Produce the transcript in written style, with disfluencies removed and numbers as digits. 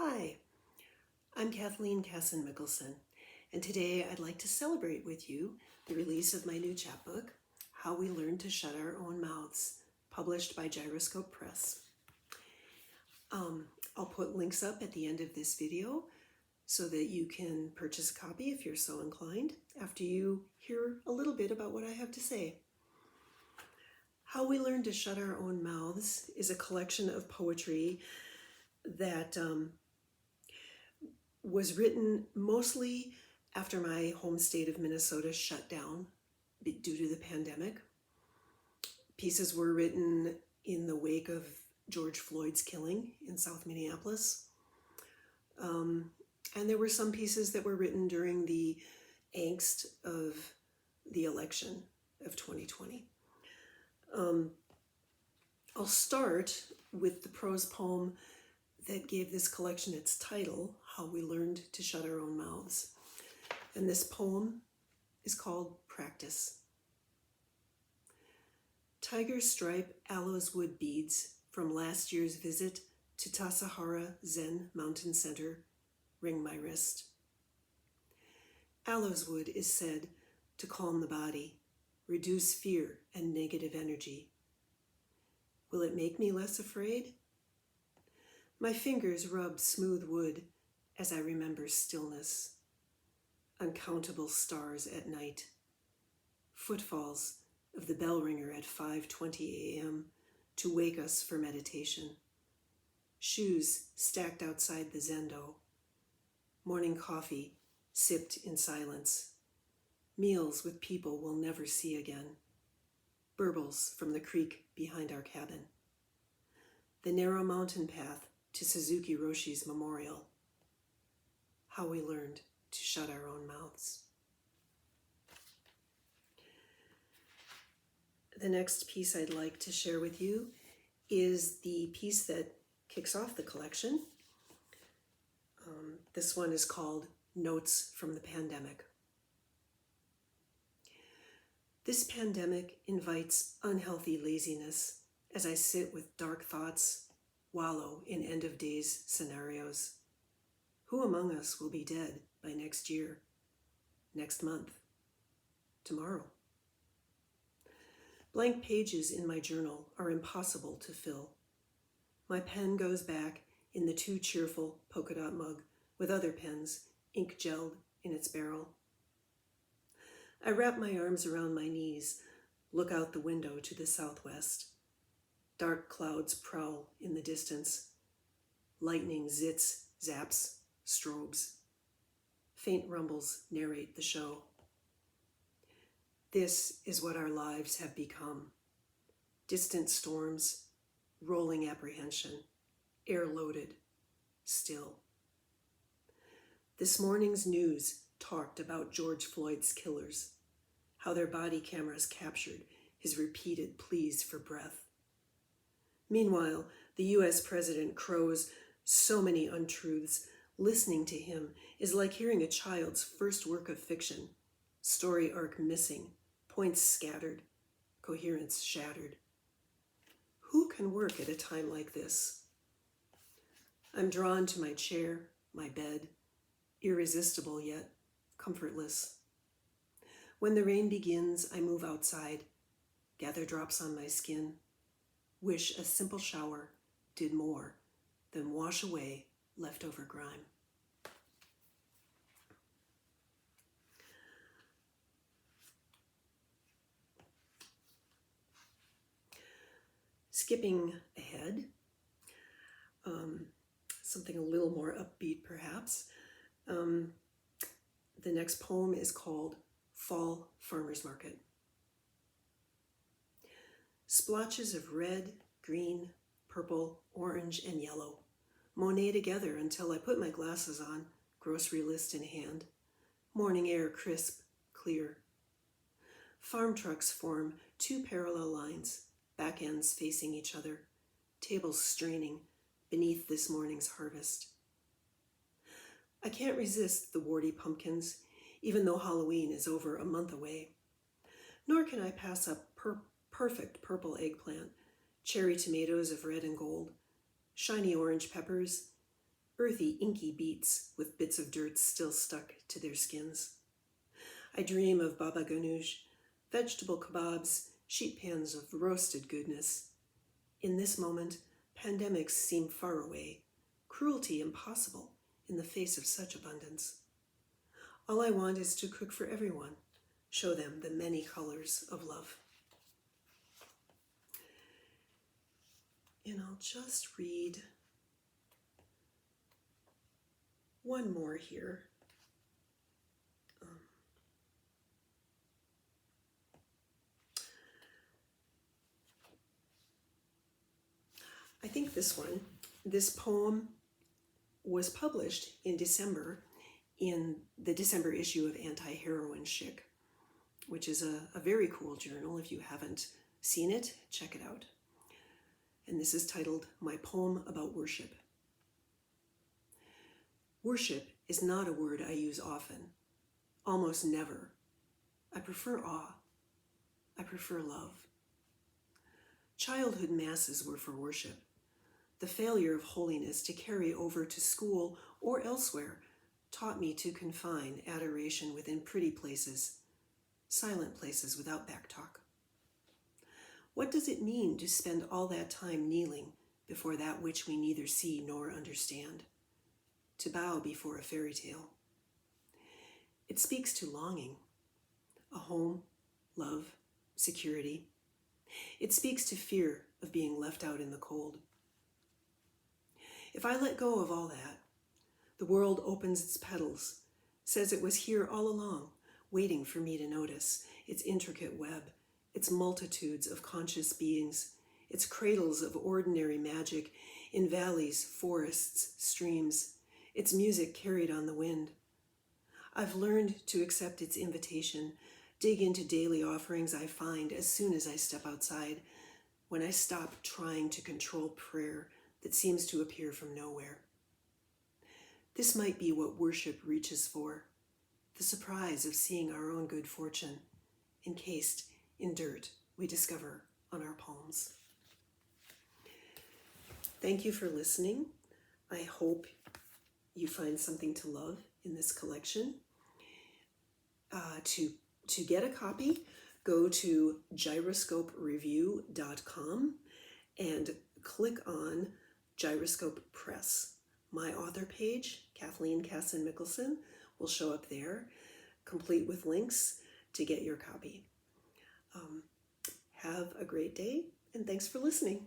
Hi, I'm Kathleen Kasson-Mickelson, and today I'd like to celebrate with you the release of my new chapbook, How We Learn to Shut Our Own Mouths, published by Gyroscope Press. I'll put links up at the end of this video so that you can purchase a copy if you're so inclined after you hear a little bit about what I have to say. How We Learn to Shut Our Own Mouths is a collection of poetry that was written mostly after my home state of Minnesota shut down due to the pandemic. Pieces were written in the wake of George Floyd's killing in South Minneapolis. And there were some pieces that were written during the angst of the election of 2020. I'll start with the prose poem that gave this collection its title, How We Learned to Shut Our Own Mouths. And this poem is called Practice. Tiger stripe aloes wood beads from last year's visit to Tassajara Zen Mountain Center ring my wrist. Aloes wood is said to calm the body, reduce fear and negative energy. Will it make me less afraid? My fingers rub smooth wood as I remember stillness, uncountable stars at night, footfalls of the bell ringer at 5:20 a.m. to wake us for meditation, shoes stacked outside the zendo, morning coffee sipped in silence, meals with people we'll never see again, burbles from the creek behind our cabin, the narrow mountain path to Suzuki Roshi's memorial. How we learned to shut our own mouths. The next piece I'd like to share with you is the piece that kicks off the collection. This one is called Notes from the Pandemic. This pandemic invites unhealthy laziness as I sit with dark thoughts, wallow in end-of-days scenarios. Who among us will be dead by next year, next month, tomorrow? Blank pages in my journal are impossible to fill. My pen goes back in the too cheerful polka dot mug with other pens, ink gelled in its barrel. I wrap my arms around my knees, look out the window to the southwest. Dark clouds prowl in the distance. Lightning zits, zaps, strobes. Faint rumbles narrate the show. This is what our lives have become. Distant storms, rolling apprehension, air-loaded, still. This morning's news talked about George Floyd's killers, how their body cameras captured his repeated pleas for breath. Meanwhile, the U.S. president crows so many untruths. Listening to him is like hearing a child's first work of fiction. Story arc missing, points scattered, coherence shattered. Who can work at a time like this? I'm drawn to my chair, my bed, irresistible yet comfortless. When the rain begins, I move outside, gather drops on my skin, wish a simple shower did more than wash away leftover grime. Skipping ahead, something a little more upbeat perhaps. The next poem is called Fall Farmer's Market. Splotches of red, green, purple, orange, and yellow Monet together until I put my glasses on, grocery list in hand. Morning air crisp, clear. Farm trucks form two parallel lines, back ends facing each other, tables straining beneath this morning's harvest. I can't resist the warty pumpkins, even though Halloween is over a month away. Nor can I pass up perfect purple eggplant, cherry tomatoes of red and gold, shiny orange peppers, earthy, inky beets with bits of dirt still stuck to their skins. I dream of baba ganoush, vegetable kebabs, sheet pans of roasted goodness. In this moment, pandemics seem far away, cruelty impossible in the face of such abundance. All I want is to cook for everyone, show them the many colors of love. And I'll just read one more here. I think this poem was published in December in the December issue of Anti-Heroin Chic, which is a very cool journal. If you haven't seen it, check it out. And this is titled My Poem About Worship. Worship is not a word I use often, almost never. I prefer awe. I prefer love. Childhood masses were for worship. The failure of holiness to carry over to school or elsewhere taught me to confine adoration within pretty places, silent places without backtalk. What does it mean to spend all that time kneeling before that which we neither see nor understand? To bow before a fairy tale. It speaks to longing, a home, love, security. It speaks to fear of being left out in the cold. If I let go of all that, the world opens its petals, says it was here all along, waiting for me to notice its intricate web, its multitudes of conscious beings, its cradles of ordinary magic in valleys, forests, streams, its music carried on the wind. I've learned to accept its invitation, dig into daily offerings I find as soon as I step outside, when I stop trying to control prayer that seems to appear from nowhere. This might be what worship reaches for, the surprise of seeing our own good fortune encased in dirt we discover on our palms. Thank you for listening. I hope you find something to love in this collection. To get a copy, go to gyroscopereview.com and click on Gyroscope Press. My author page, Kathleen Casson-Mickelson, will show up there, complete with links to get your copy. Have a great day, and thanks for listening.